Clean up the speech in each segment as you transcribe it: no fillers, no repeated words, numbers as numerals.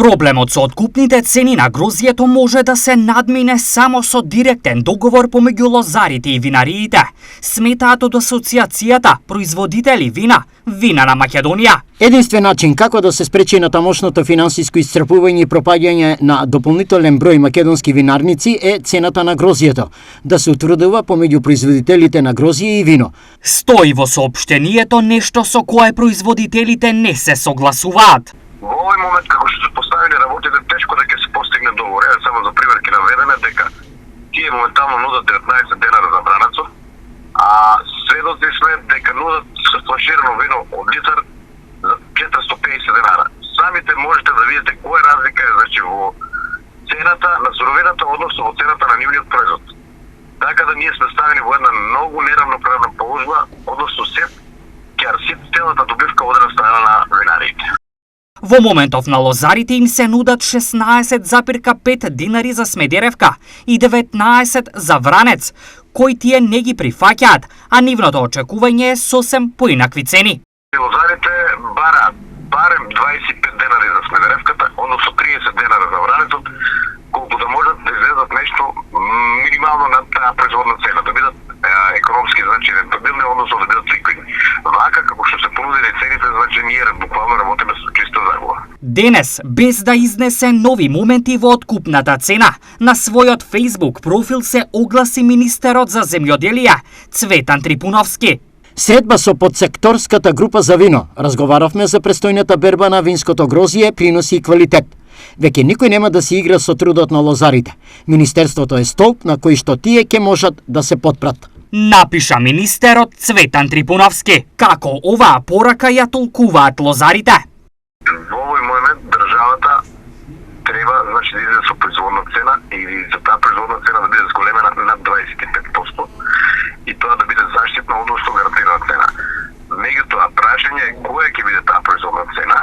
Проблемот со откупните цени на грозјето може да се надмине само со директен договор помеѓу лозарите и винариите, сметаат од Асоциацијата производители вина, Вина на Македонија. Единствен начин како да се спречи натамошното финансиско исцрпување и пропаѓање на дополнителен број македонски винарници е цената на грозјето, да се утврдува помеѓу производителите на грозје и вино. Стои во соопштенијето нешто со кое производителите не се согласуваат. Во овој момент како што се поставени работите, тешко дека се постигне договор. Само за пример ќе наведеме дека тие моментално нудат 19 денара за бранецот, а сведоци сме дека нудат флаширано вино од литар за 450 денара. Самите можете да видите која разлика е значи во цената на суровината односно во цената на нивниот производ. Така да ние сме ставени во една многу неравноправна положба, односно се целата добивка од една страна на винариите. Во моментов на лозарите им се нудат 16,5 динари за Смедеревка и 19 за Вранец, кои тие не ги прифаќаат, а нивното очекување е сосем поинакви цени. Лозарите бараат барем 25 денари за Смедеревката, односно 30 денара за Вранецот, колку да можат да излезат нешто минимално над таа производна цена, да бидат економски значи рентабилни, односно да бидат ликвидни. Вака како што се понудени цените, значи ние буквално работиме со чиста загуба. Денес, без да изнесе нови моменти во откупната цена, на својот Facebook профил се огласи министерот за земјоделие Цветан Трипуновски. Средба со подсекторската група за вино. Разговаравме за престојната берба на винското грозје, приноси и квалитет. Веќе никој нема да се игра со трудот на лозарите. Министерството е столб на кој што тие ќе можат да се потпрат. Напиша министерот Цветан Трипуновски. Како оваа порака ја толкуваат лозарите? Во овој момент државата треба значи да иде со производна цена и за таа производна цена да биде зголемена над 25% и тоа да биде заштитна односно гарантирана цена. Меѓутоа прашање е која ќе биде таа производна цена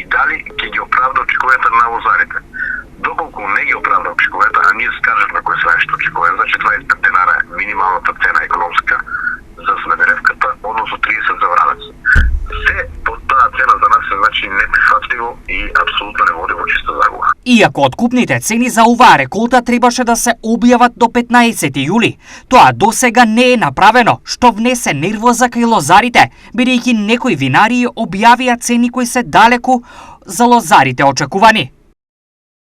и дали ќе ги оправда очекувањата на лозарите. Доколку не ги оправда очекувањата, а ние скажавме кој се што очекување, значи 25 денара е минималната цена економска за Смедеревката, односно 30 за Вранец. Се под таа цена за нас е значи неприфатливо и апсолутно не води во чиста загуба. Иако откупните цени за оваа реколта требаше да се објават до 15 јули, тоа досега не е направено, што внесе нервоза кај лозарите, бидејќи некои винарии објавија цени кои се далеку за лозарите очекувани.